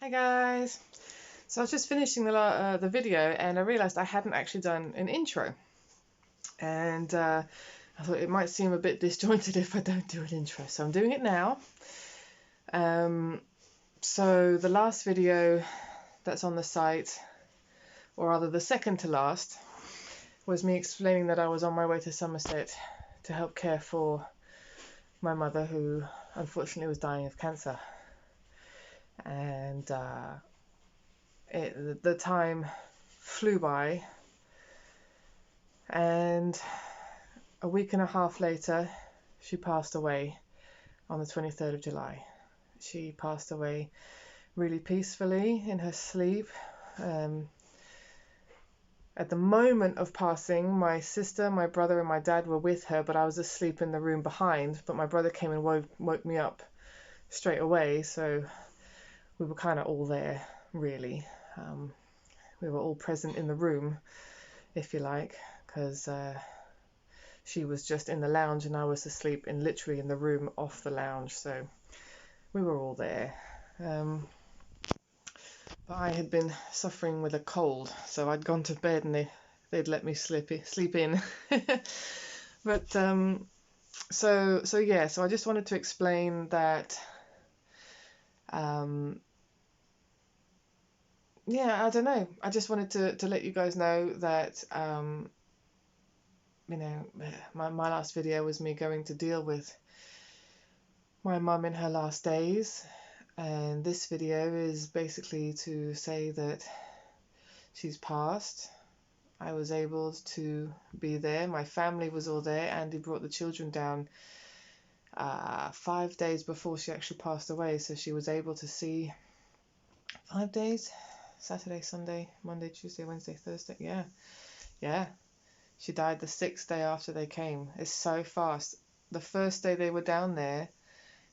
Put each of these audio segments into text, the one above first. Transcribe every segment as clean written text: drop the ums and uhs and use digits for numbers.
Hi guys! So I was just finishing the video and I realised I hadn't actually done an intro, and I thought it might seem a bit disjointed if I don't do an intro, so I'm doing it now. So the last video that's on the site, or rather the second to last, was me explaining that I was on my way to Somerset to help care for my mother, who unfortunately was dying of cancer. And the time flew by, and a week and a half later she passed away on the 23rd of July. She passed away really peacefully in her sleep. At the moment of passing, my sister, my brother and my dad were with her, but I was asleep in the room behind. But my brother came and woke me up straight away, so we were kind of all there, really. We were all present in the room, if you like, because she was just in the lounge and I was asleep literally in the room off the lounge, so we were all there. But I had been suffering with a cold, so I'd gone to bed and they'd let me sleep in. But so I just wanted to explain that I don't know. I just wanted to let you guys know that my last video was me going to deal with my mum in her last days, and this video is basically to say that she's passed. I was able to be there. My family was all there. Andy brought the children down 5 days before she actually passed away, so she was able to see 5 days, Saturday, Sunday, Monday, Tuesday, Wednesday, Thursday. Yeah. She died the 6th day after they came. It's so fast. The first day they were down there,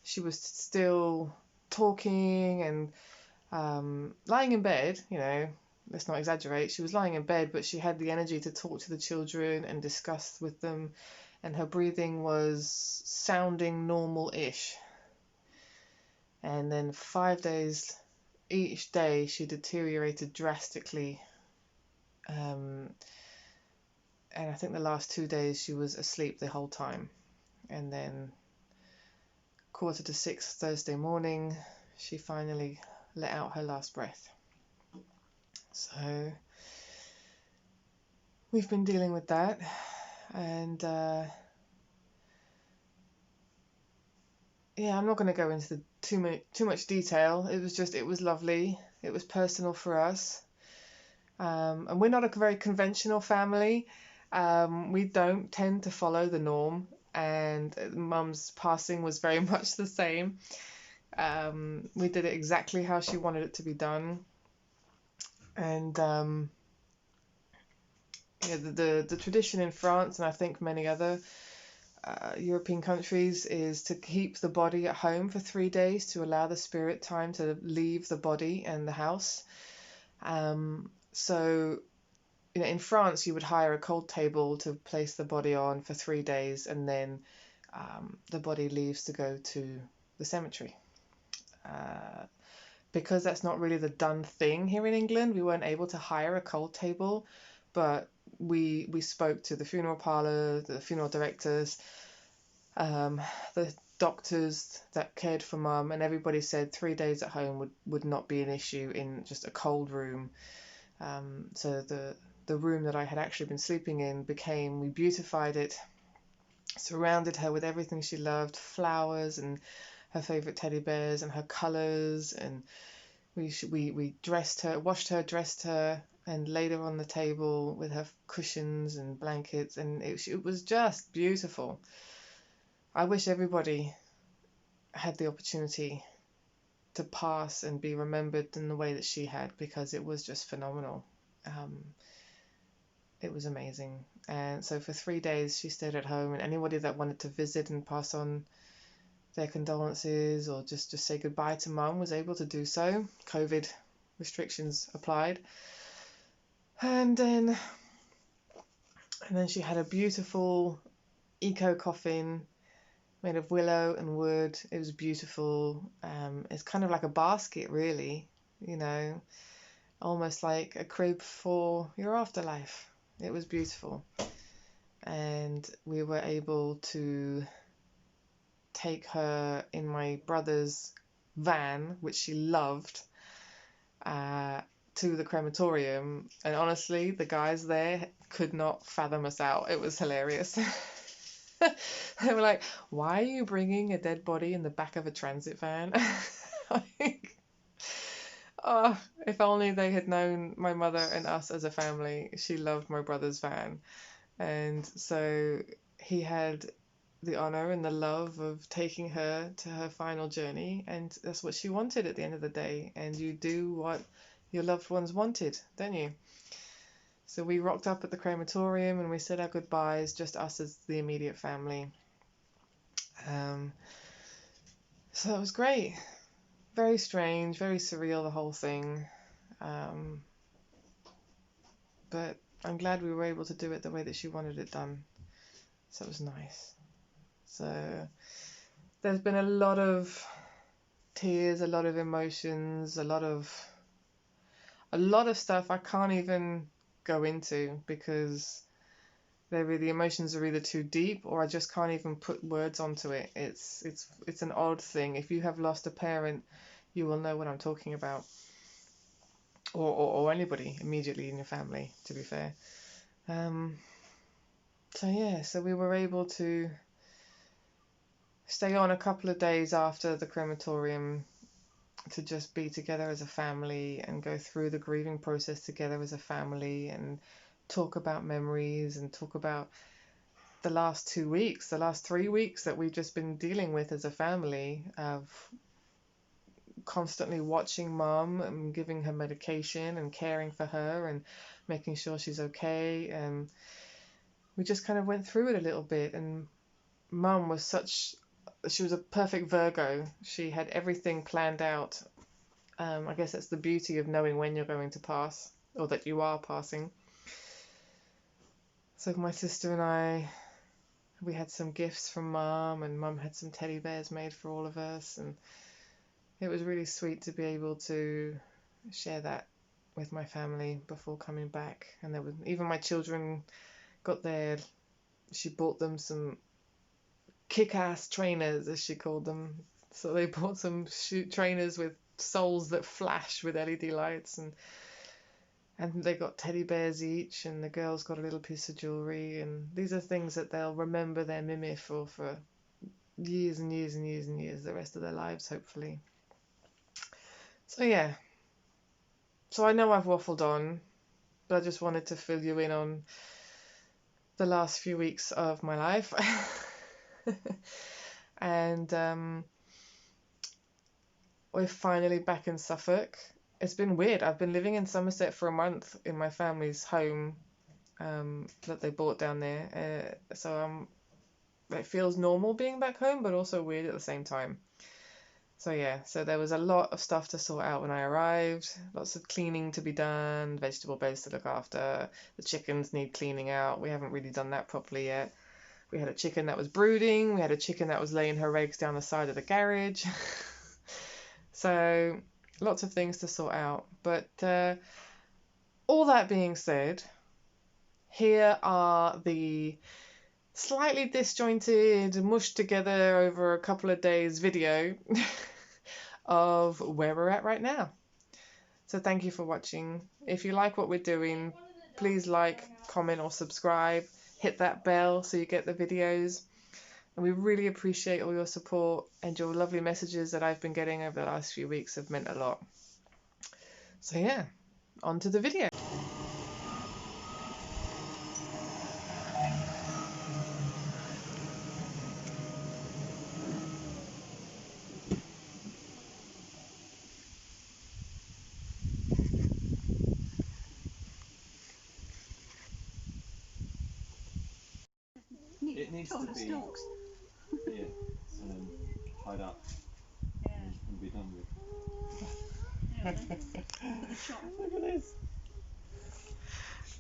she was still talking and lying in bed, let's not exaggerate. She was lying in bed, but she had the energy to talk to the children and discuss with them, and her breathing was sounding normal-ish. And then 5 days, each day she deteriorated drastically. And I think the last 2 days she was asleep the whole time. And then 5:45 Thursday morning, she finally let out her last breath. So we've been dealing with that, and I'm not going to go into too much detail. It was lovely. It was personal for us, and we're not a very conventional family. We don't tend to follow the norm, and Mum's passing was very much the same. We did it exactly how she wanted it to be done, and the tradition in France, and I think many other European countries, is to keep the body at home for 3 days to allow the spirit time to leave the body and the house. So in France you would hire a cold table to place the body on for 3 days, and then the body leaves to go to the cemetery. Because that's not really the done thing here in England, we weren't able to hire a cold table, but we spoke to the funeral parlour, the funeral directors, the doctors that cared for Mum, and everybody said 3 days at home would not be an issue in just a cold room. So the room that I had actually been sleeping in we beautified it, surrounded her with everything she loved, flowers and her favourite teddy bears and her colours, and we dressed her, washed her, dressed her, and laid her on the table with her cushions and blankets, and it was just beautiful. I wish everybody had the opportunity to pass and be remembered in the way that she had, because it was just phenomenal. It was amazing. And so for 3 days she stayed at home, and anybody that wanted to visit and pass on their condolences or just say goodbye to Mum was able to do so. COVID restrictions applied. And then she had a beautiful eco coffin made of willow and wood. It was beautiful. It's kind of like a basket, really. you know, almost like a crib for your afterlife. It was beautiful. And we were able to take her in my brother's van, which she loved, to the crematorium. And honestly, the guys there could not fathom us out. It was hilarious. They were like, "Why are you bringing a dead body in the back of a transit van?" Like, oh, if only they had known my mother and us as a family. She loved my brother's van. And so he had the honor and the love of taking her to her final journey. And that's what she wanted at the end of the day. And you do what your loved ones wanted, don't you? So we rocked up at the crematorium and we said our goodbyes, just us as the immediate family. So it was great. Very strange, very surreal, the whole thing. But I'm glad we were able to do it the way that she wanted it done. So it was nice. So there's been a lot of tears, a lot of emotions, a lot of stuff I can't even go into because the emotions are either too deep or I just can't even put words onto it. It's an odd thing. If you have lost a parent, you will know what I'm talking about. Or anybody immediately in your family, to be fair. So we were able to stay on a couple of days after the crematorium to just be together as a family and go through the grieving process together as a family and talk about memories and talk about the last 2 weeks, the last 3 weeks that we've just been dealing with as a family of constantly watching mum and giving her medication and caring for her and making sure she's okay. And we just kind of went through it a little bit. And mum was she was a perfect Virgo. She had everything planned out. I guess that's the beauty of knowing when you're going to pass or that you are passing. So my sister and I, we had some gifts from mum, and mum had some teddy bears made for all of us, and it was really sweet to be able to share that with my family before coming back. And there was even my children got she bought them some kick-ass trainers, as she called them. So they bought some trainers with soles that flash with LED lights, and they got teddy bears each, and the girls got a little piece of jewelry. And these are things that they'll remember their Mimi for years and years and years and years, the rest of their lives, hopefully. So yeah. So I know I've waffled on, but I just wanted to fill you in on the last few weeks of my life. And we're finally back in Suffolk. It's been weird. I've been living in Somerset for a month in my family's home that they bought down there. So it feels normal being back home, but also weird at the same time. So yeah, so there was a lot of stuff to sort out when I arrived. Lots of cleaning to be done, vegetable beds to look after. The chickens need cleaning out. We haven't really done that properly yet. We had a chicken that was brooding. We had a chicken that was laying her eggs down the side of the garage. So lots of things to sort out. But all that being said, here are the slightly disjointed, mushed together over a couple of days video of where we're at right now. So thank you for watching. If you like what we're doing, please like, comment or subscribe. Hit that bell so you get the videos. And we really appreciate all your support, and your lovely messages that I've been getting over the last few weeks have meant a lot. So yeah, on to the video. It needs to be here, tied up, and be done with. Look at this.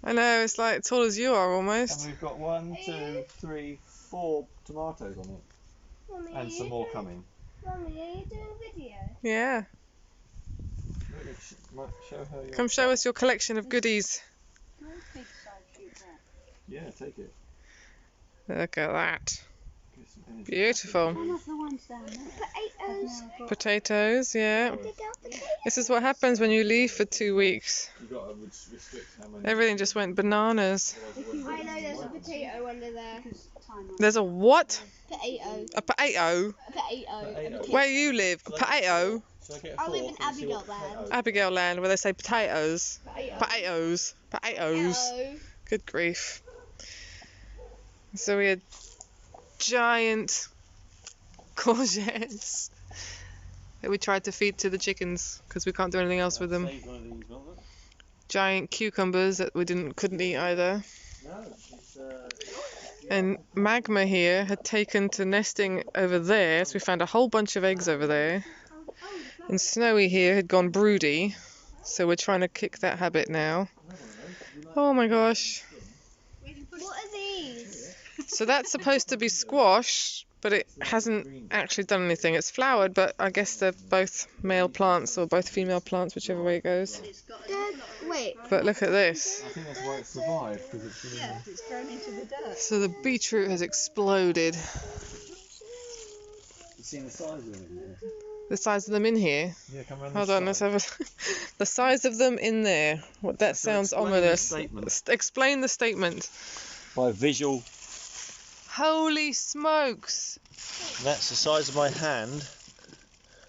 I know, it's like tall as you are almost. And we've got 1, 2, 3, 4 tomatoes on it. Mummy, and some more coming. Mummy, are you doing a video? Yeah. Look, show her your Come show us your collection of goodies. Yeah, take it. Look at that. Get some energy. Beautiful. One of the ones down there. Potatoes. Potatoes, yeah. Dig out potatoes. This is what happens when you leave for 2 weeks. You've got to restrict how many. Everything just went bananas. I know there's a potato under there. There's a what? Potato. A potato? A potato. Where you live? A potato? Should I get a I live fork in and see what Abigail Land. potatoes- Abigail Land, where they say potatoes. Potato. Potatoes. Potatoes. Hello. Good grief. So we had giant courgettes that we tried to feed to the chickens because we can't do anything else with them. Save one of these, won't it? Giant cucumbers that we couldn't eat either. No, it's And Magma here had taken to nesting over there, so we found a whole bunch of eggs over there. And Snowy here had gone broody, so we're trying to kick that habit now. Oh my gosh. What are these? So that's supposed to be squash, but it hasn't actually done anything. It's flowered, but I guess they're both male plants or both female plants, whichever way it goes. Wait. But look at this. I think that's why it survived, because it's been in It's thrown into the dirt. So the beetroot has exploded. You've seen the size of them in there. The size of them in here. Yeah, come around Hold on, let's have a... the size of them in there. What, that So sounds explain the ominous. statement. Explain the statement. By visual. Holy smokes! That's the size of my hand.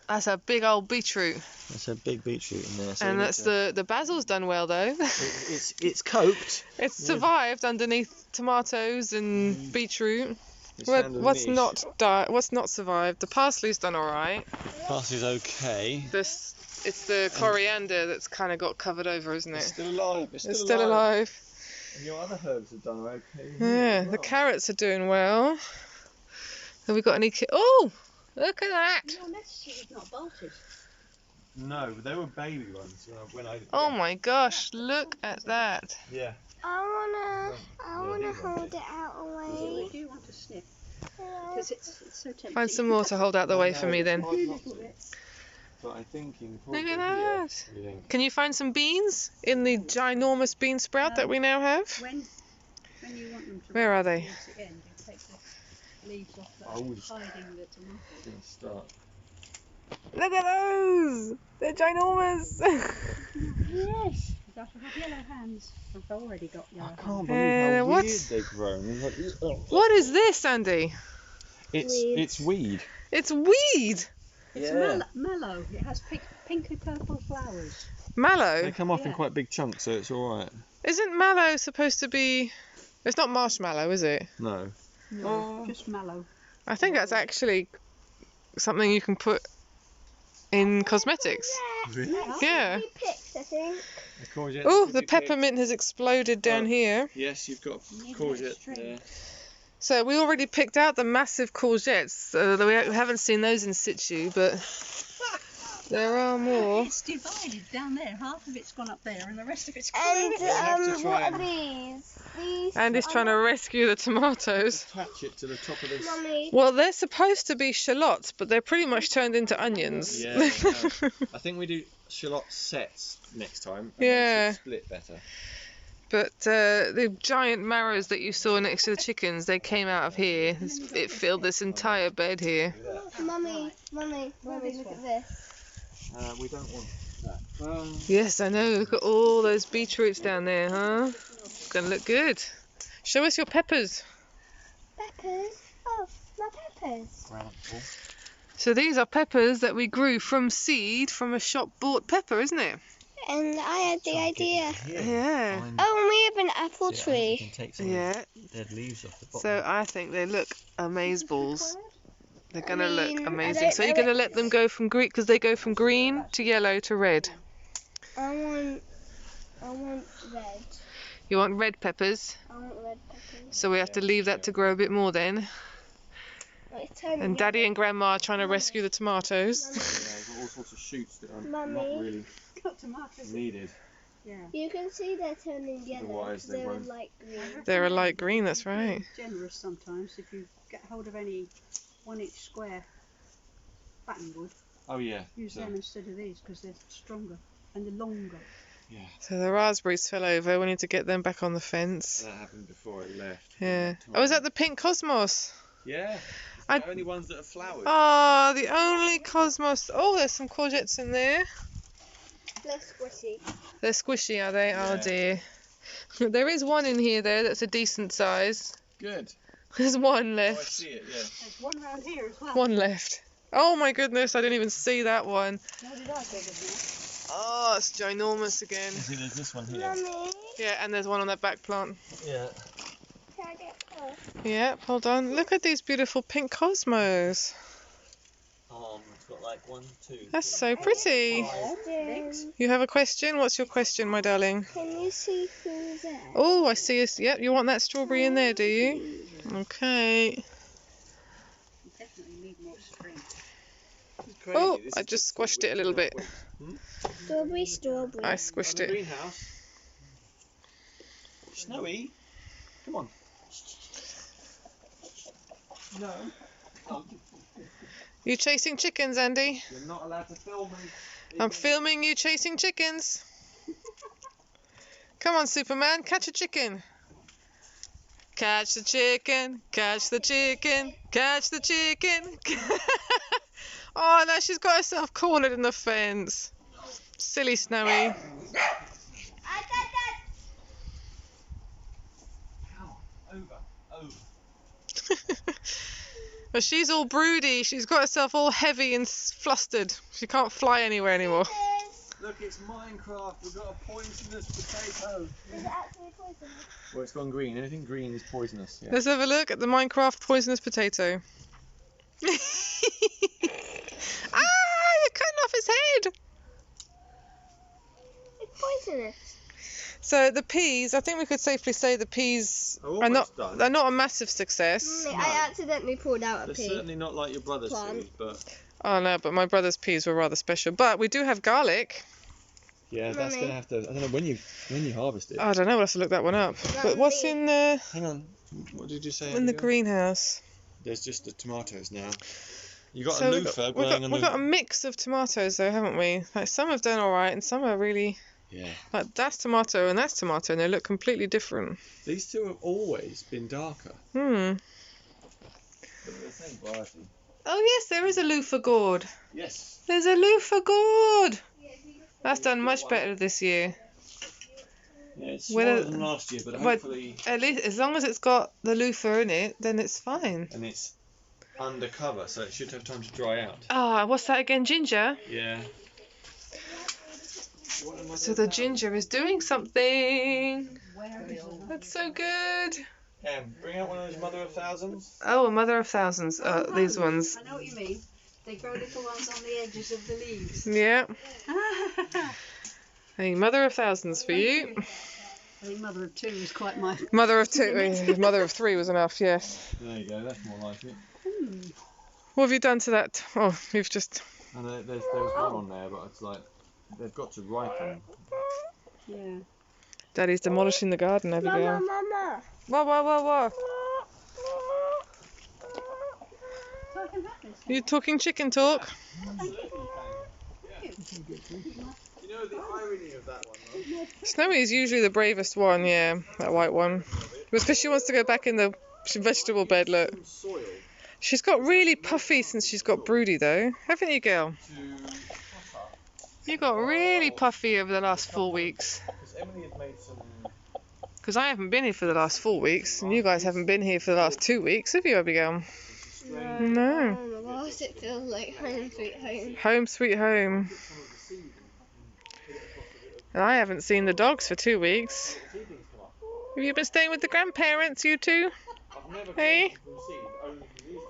That's a big old beetroot. That's a big beetroot in there. So And we need that's to- the basil's done well though. It's coped. It's survived underneath tomatoes and beetroot. It's What's not survived? The parsley's done all right. Parsley's okay. It's the coriander that's kind of got covered over, isn't It's it? still alive. It's still alive. And your other herbs have done okay. Yeah, the carrots are doing well. Have we got any? Oh, look at that! Your nest is not bolted. No, they were baby ones when I. Oh my gosh, look at that! Yeah. I wanna these ones hold it out away. I do want to sniff because it's so tempting. Find some more to hold out the way for me then. But I'm thinking Look probably at here. that! You think? Can you find some beans in the ginormous bean sprout that we now have? When you want them to Where are rise they? towards the end, you take the leaves off that I was- hiding the tomatoes. Gonna start. Look at those! They're ginormous! Yes. You've got to have yellow hands. I've already got yellow I can't hands. believe how what? weird they've grown. Like, What is this, Andy? It's weed. It's weed! It's mallow. It has pink and purple flowers. They Mallow? come off in Yeah. quite big chunks, so it's all right. Isn't mallow supposed to be... It's not marshmallow, is it? No. No, just mallow. I think that's actually something you can put in cosmetics. Really? Yeah. We picked, I think. The courgette. Oh, the peppermint has exploded down Oh. here. Yes, you've got Need courgette extra. there. So we already picked out the massive courgettes. We haven't seen those in situ, but there are more. It's divided down there. Half of it's gone up there, and the rest of it's gone And over have to what try are and- these? These. Andy's trying to rescue the tomatoes. Attach it to the top of this. Mummy. Well, they're supposed to be shallots, but they're pretty much turned into onions. Yeah, I think we do shallot sets next time. And Yeah. They should split better. But the giant marrows that you saw next to the chickens, they came out of here. It filled this entire bed here. Mummy, look at this. We don't want that. Yes, I know. Look at all those beetroots down there, huh? Gonna look good. Show us your peppers. Peppers. Oh, my peppers. So these are peppers that we grew from seed from a shop bought pepper, isn't it? And I had the idea. Yeah. Oh, and we have an apple tree. Take Yeah. dead leaves off the bottom. So I think they look amazeballs. They're gonna mean, look I amazing. don't So you're know gonna let them go from green, because they go from green to yellow to red. I want red. You want red peppers, I want red peppers. so we have to leave that to grow a bit more then. It's turning And Daddy and Grandma are trying to rescue the tomatoes. Yeah, we've got all sorts of shoots that are not Mummy. really Got tomatoes. needed. Yeah. You can see they're turning yellow. Otherwise they They're won't. light green. They're a light green, that's right. Generous sometimes if you get hold of any 1-inch square battenwood. Oh yeah. Use So them instead of these because they're stronger. and the longer. Yeah. So the raspberries fell over. We need to get them back on the fence. That happened before it left. Yeah. Oh, is that the pink cosmos? Yeah. It's I- the only ones that have flowered. Oh, the only cosmos. Oh, there's some courgettes in there. Less squishy. They're squishy, are they? Oh Yeah. dear. There is one in here though that's a decent size. Good. There's one Oh, I left. see it, yeah. There's one around here as well. One left. Oh my goodness, I didn't even see that one. Nor did I bigger than Oh, it's ginormous again. See, there's this one here. Mummy, Yeah, and there's one on that back plant. Yeah. can I get close? Yeah, hold on. Look at these beautiful pink cosmos. It's got like 1, 2. That's so pretty. Question. You have a question? What's your question, my darling? Can you see through there? Oh, I see. Yep, you want that strawberry in there, do you? Okay. You definitely need more spring. Oh, I just squashed it a little bit. Strawberry, strawberry. I squished it. Greenhouse. Snowy. Come on. No. You chasing chickens, Andy? You're not allowed to film me. I'm filming you chasing chickens. Come on, Superman, catch a chicken. Catch the chicken, catch the chicken, catch the chicken. Oh, now she's got herself cornered in the fence. Silly Snowy. I got that. Over. Well, she's all broody. She's got herself all heavy and flustered. She can't fly anywhere anymore. Look, it's Minecraft. We've got a poisonous potato. Is it actually poisonous? Well, it's gone green. Anything green is poisonous. Yeah. Let's have a look at the Minecraft poisonous potato. Ah, you're cutting off his head. It's poisonous. So the peas, I think we could safely say the peas Oh, are not almost done. they're not a massive success. Mummy, I accidentally pulled out a They're pea. certainly not like your brother's Plant. food, but Oh no, but my brother's peas were rather special. But we do have garlic. yeah, that's Mummy. gonna have to. I don't know when you harvest it. I don't know, we'll have to look that one up. But what's in the Hang on. What did you say? in the Abigail? greenhouse? There's just the tomatoes now. You got So a we've loofah got, growing on we've got a mix of tomatoes though, haven't we? Like some have done alright and some are really Yeah. like that's tomato and they look completely different. These two have always been darker. Hmm. But they're the same variety. Oh yes, there is a loofah gourd. Yes. There's a loofah gourd. That's done much better this year. Yeah, it's Whether- smaller than last year, but but- hopefully. At least as long as it's got the loofah in it, then it's fine. And it's undercover, so it should have time to dry out. Ah, what's that again? Ginger? Yeah. So the ginger is doing something. Where is it? That's so good. Bring out one of those Mother of Thousands. Oh, a mother of thousands. These ones. I know what you mean. They grow little ones on the edges of the leaves. Yeah. Hey, mother of thousands for you. I think mother of two is quite my. Mother of two. Mother of three was enough. Yes. There you go, that's more like it. What have you done to that? Oh, you've just. And there was one on there, but it's like, they've got to ripen. Yeah. Daddy's demolishing the garden, Abigail. Mama, mama. Whoa, whoa, whoa, whoa. So I can have this. You talking chicken talk? You know the irony of that one, though? Snowy is usually the bravest one, yeah, that white one. But because she wants to go back in the vegetable bed, look. Some soil She's got really puffy since she's got broody, though. Haven't you, girl? to You got really puffy over the last 4 weeks. because Emily had made some. Because I haven't been here for the last 4 weeks, and you guys haven't been here for the last 2 weeks, have you, Abigail? No. Oh my gosh, it feels like home sweet home. Home sweet home. And I haven't seen the dogs for 2 weeks. Have you been staying with the grandparents, you two? I've never Hey? collected from seed, only from these two.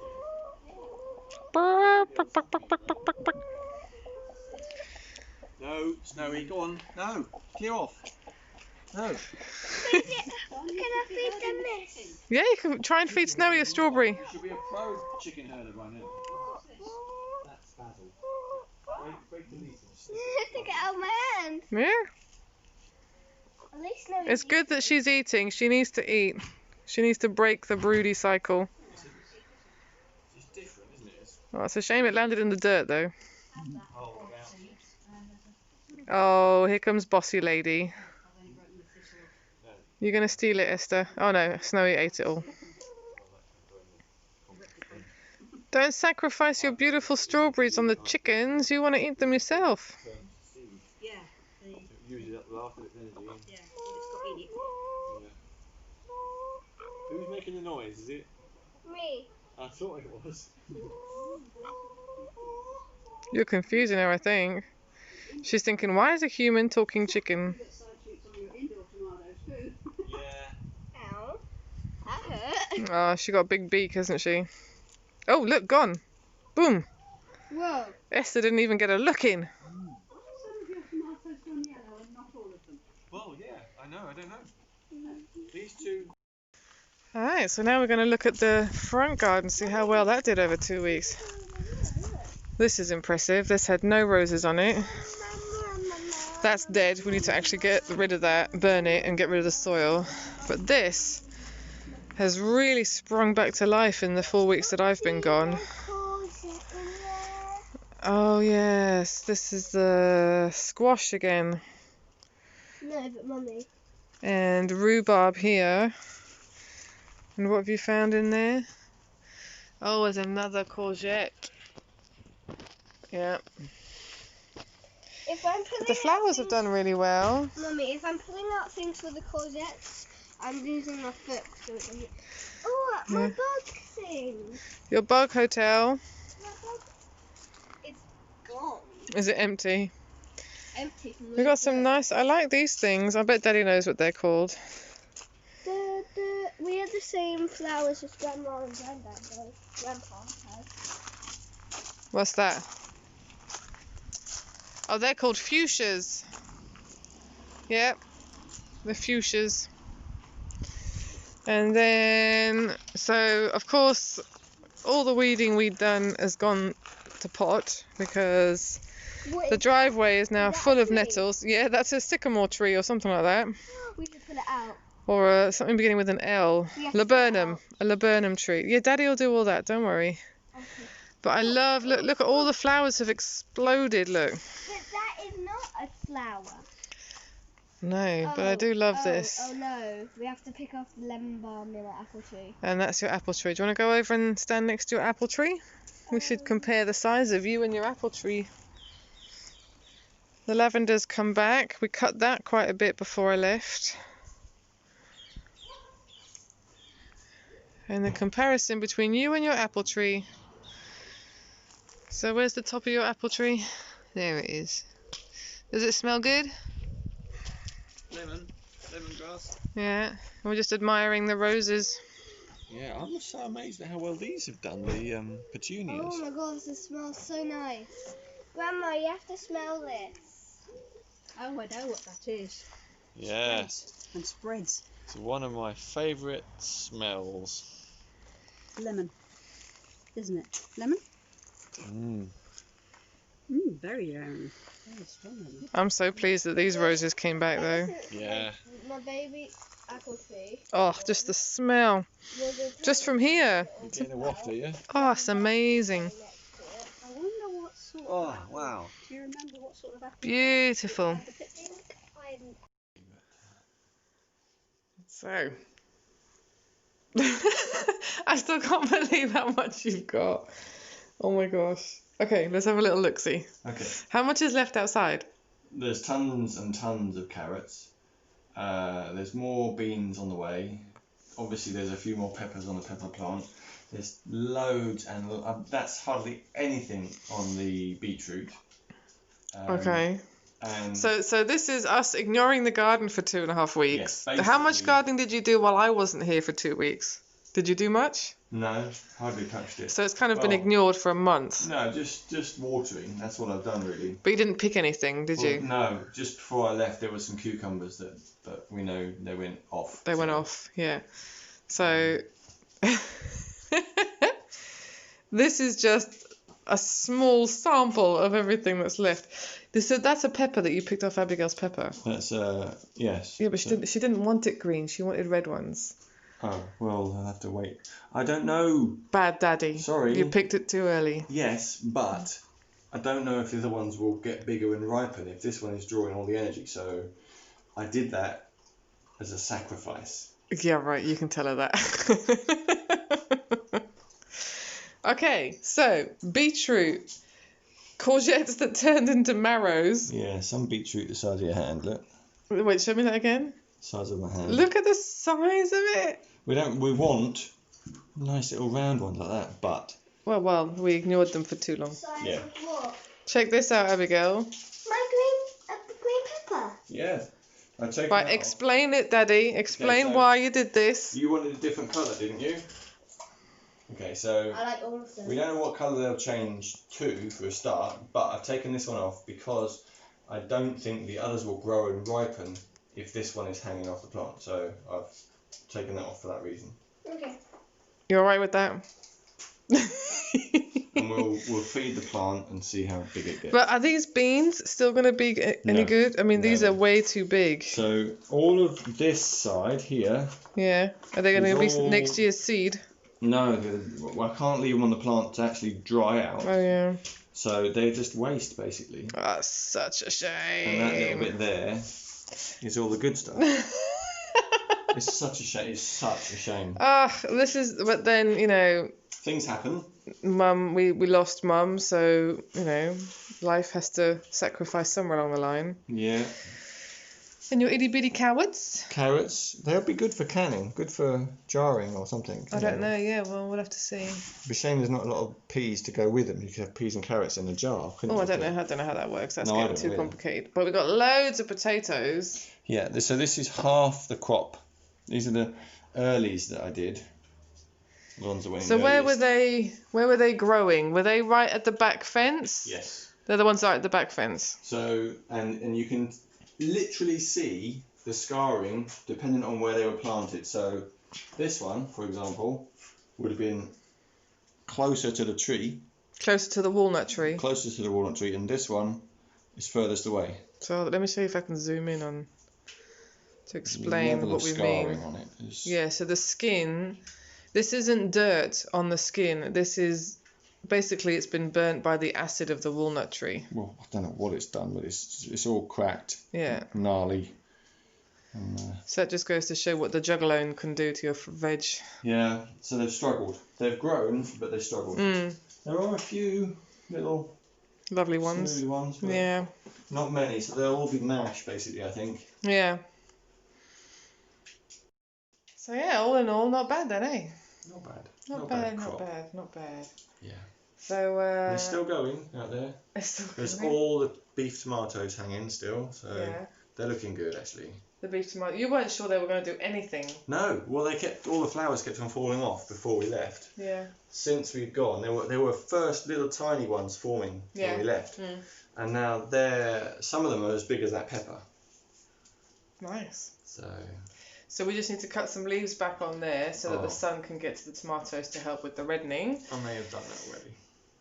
Bark, bark, bark, bark, bark, bark, bark, bark. No, Snowy, go on. No, clear off. No. Can I feed them this? Yeah, you can try and feed Snowy a strawberry. You should be a pro chicken herder by now. That's Basil. Wait till these Take it out of my hand. Yeah. At least no. It's good that she's eating. She needs to eat. She needs to break the broody cycle. It's different, isn't it? It's Oh, it's a shame it landed in the dirt, though. whole about. Oh, here comes bossy lady. I've only broken the thistle off. You're going to steal it, Esther. Oh no, Snowy ate it all. Don't sacrifice your beautiful strawberries on the chickens. You want to eat them yourself. Yeah, the, Usually that will after it's energy. yeah, it's got in it. Who's making the noise? Is it? Me. I thought it was. You're confusing her, I think. She's thinking, why is a human talking chicken? You get side shoots on your indoor tomatoes too. Yeah. Ow. That hurt. Oh, she got a big beak, hasn't she? Oh, look, gone. Boom. Whoa. Esther didn't even get a look in. Some of your tomatoes gone yellow and not all of them. Well, yeah. I know. I don't know. These two. Alright, so now we're going to look at the front garden, see how well that did over 2 weeks. This is impressive. This had no roses on it. That's dead. We need to actually get rid of that, burn it, and get rid of the soil. But this has really sprung back to life in the 4 weeks that I've been gone. Oh yes, this is the squash again. No, but mummy. And rhubarb here. And what have you found in there? Oh, there's another courgette. Yeah. If I'm pulling The flowers have out done really well. things, mummy, if I'm pulling out things for the courgettes, I'm losing my foot. Oh, my Yeah. bug thing. Your bug hotel, My bug. It's gone. is it empty? Empty from We've got some nice, I like these things. I bet Daddy knows what they're called. We have the same flowers as Grandma and Granddad though. Grandpa has. What's that? Oh, they're called fuchsias. Yep, the fuchsias. And then, so of course, all the weeding we'd done has gone to pot because What the is driveway is now that full a of tree? nettles. Yeah, that's a sycamore tree or something like that. we can pull it out. Or something beginning with an L. We have to pull it Laburnum. out. A laburnum tree. Yeah, Daddy will do all that, don't worry. Okay. But I love, look at all the flowers have exploded, look. But that is not a flower. No, but I do love this. Oh no, we have to pick off the lemon balm in our apple tree. And that's your apple tree. Do you want to go over and stand next to your apple tree? We should compare the size of you and your apple tree. The lavender's come back. We cut that quite a bit before I left. And the comparison between you and your apple tree. So where's the top of your apple tree? There it is. Does it smell good? Lemongrass. Yeah. We're just admiring the roses. Yeah, I'm so amazed at how well these have done. The petunias. Oh my god, this smells so nice. Grandma, you have to smell this. Oh, I know what that is. Yes. And spreads. It's one of my favourite smells. Lemon. Isn't it? Lemon? Mm. Very strong lemon. I'm so pleased that these roses came back though. Yeah. My baby apple tree. Oh, just the smell. Just from here. You're getting a waft, are you? Oh, it's amazing. I wonder what sort of Oh, apple. wow. Do you remember what sort of apple? Beautiful. So, I still can't believe how much you've got. Oh my gosh. Okay, let's have a little look-see. Okay. How much is left outside? There's tons and tons of carrots. There's more beans on the way. Obviously, there's a few more peppers on the pepper plant. There's loads, and that's hardly anything on the beetroot. Okay. And So this is us ignoring the garden for 2.5 weeks. Yes, How much basically. gardening did you do while I wasn't here for 2 weeks? Did you do much? no, hardly touched it. So it's kind of been Well, ignored for a month. No, just watering. That's what I've done really. But you didn't pick anything, did Well, you? No, just before I left, there were some cucumbers that we know they went off. They went so- off, yeah. So this is just a small sample of everything that's left. That's a pepper that you picked off Abigail's pepper. That's yes. Yeah, but she didn't want it green. She wanted red ones. Oh well, I'll have to wait. I don't know. Bad daddy. Sorry. You picked it too early. Yes, but I don't know if the other ones will get bigger and ripen if this one is drawing all the energy. So I did that as a sacrifice. Yeah, right, you can tell her that. Okay, so beetroot, courgettes that turned into marrows. Yeah, some beetroot the size of your hand. Look, Wait, show me that again. size of my hand. Look at the size of it. We want nice little round ones like that, but Well, we ignored them for too long. Size Yeah. of what? Check this out, Abigail. My green pepper. yeah. I've taken Right, that off. explain it, Daddy. Explain so- why you did this. You wanted a different colour, didn't you? Okay, so I like all of them. we don't know what colour they'll change to for a start, but I've taken this one off because I don't think the others will grow and ripen if this one is hanging off the plant. So I've taken that off for that reason. Okay. You alright with that? And we'll feed the plant and see how big it gets. But are these beans still going to be any No. good? I mean, these No. are way too big. So all of this side here. Yeah. Are they going to It's be all- next year's seed? No, I can't leave them on the plant to actually dry out. Oh, yeah. So they're just waste basically. Oh, that's such a And that little shame. bit there is all the good stuff. It's such a shame. It's such a shame. But then, you know, Things happen. Mum, we lost Mum, so, you know, life has to sacrifice somewhere along the line. Yeah. And your itty bitty cowards? Carrots, they'll be good for canning, good for jarring or something. I don't know, yeah, well, we'll have to see. It'd be a shame there's not a lot of peas to go with them. You could have peas and carrots in a jar, couldn't Oh, you? I don't know how that works. That's No, I getting don't too really. complicated. But we've got loads of potatoes. Yeah, so this is half the crop. These are the earlies that I did. The ones that went So in where earliest. were they growing? Were they right at the back fence? Yes. They're the ones right at the back fence. So, and you can literally see the scarring depending on where they were planted. So this one, for example, would have been closer to the tree, Closer to the walnut tree. closer to the walnut tree, and this one is furthest away. So let me see if I can zoom in on to explain Level what of we scarring mean. on it is, Yeah, so the skin, this isn't dirt on the skin. This is basically it's been burnt by the acid of the walnut tree. well, I don't know what it's done, but it's all cracked, Yeah. gnarly. And, So that just goes to show what the juggalo can do to your veg. yeah, so they've struggled. They've grown, but they've struggled. Mm, There are a few little lovely ones. smooth ones, but Yeah. not many. So they'll all be mash, basically, I think. Yeah. So yeah, all in all, not bad then, eh? Not bad. Not bad bad, not crop. bad, not bad. Yeah. So They're still going out there. it's still There's going. all the beef tomatoes hanging still, so Yeah. they're looking good actually. The beef tomato. You weren't sure they were going to do anything. No, well they kept all the flowers kept on falling off before we left. Yeah. Since we've gone, there were first little tiny ones forming Yeah. when we left, Mm. and now some of them are as big as that pepper. Nice. So So we just need to cut some leaves back on there so that Oh. the sun can get to the tomatoes to help with the reddening. I may have done that already.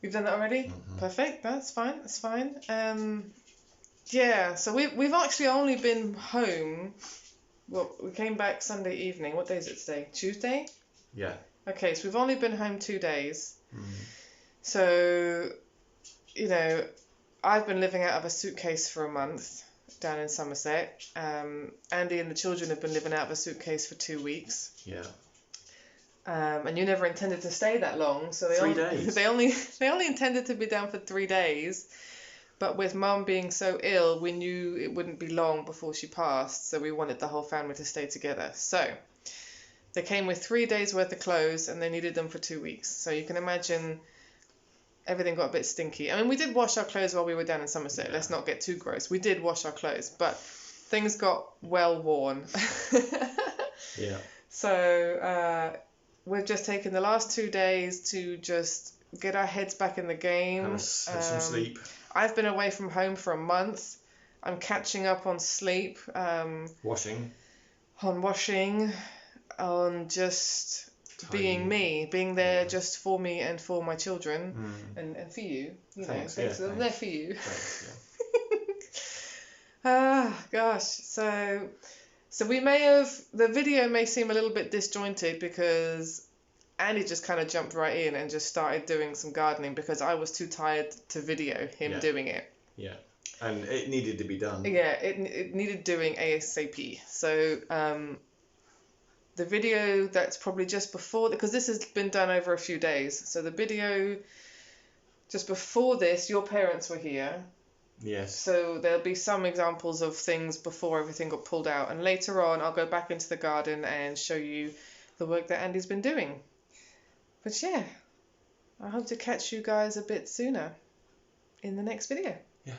You've done that already? Mhm. Perfect. That's fine. That's fine. Yeah. So we've actually only been home. Well, we came back Sunday evening. What day is it today? Tuesday. Yeah. Okay. So we've only been home 2 days. Mm. So, you know, I've been living out of a suitcase for a month down in Somerset. Andy and the children have been living out of a suitcase for 2 weeks. Yeah. And you never intended to stay that long, so they 3 only, days. they only intended to be down for 3 days. But with Mum being so ill, we knew it wouldn't be long before she passed, so we wanted the whole family to stay together. So they came with 3 days worth of clothes, and they needed them for 2 weeks. So you can imagine everything got a bit stinky. I mean, we did wash our clothes while we were down in Somerset. Yeah. Let's not get too gross. We did wash our clothes, but things got well worn. Yeah. So we've just taken the last 2 days to just get our heads back in the game. Have some sleep. I've been away from home for a month. I'm catching up on sleep, Washing. on washing, on just being me, being there Yeah. just for me and for my children Mm. and for you. You Thanks, know, yeah, they're thanks. there for you. Thanks, yeah. Gosh. So we may have, the video may seem a little bit disjointed because Andy just kind of jumped right in and just started doing some gardening because I was too tired to video him Yeah. doing it. Yeah. And it needed to be done. Yeah, it needed doing ASAP. So the video that's probably just before, because this has been done over a few days. So the video just before this, your parents were here. Yes. So there'll be some examples of things before everything got pulled out. And later on, I'll go back into the garden and show you the work that Andy's been doing. But yeah, I hope to catch you guys a bit sooner in the next video. Yeah.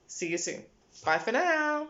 See you soon. Bye for now.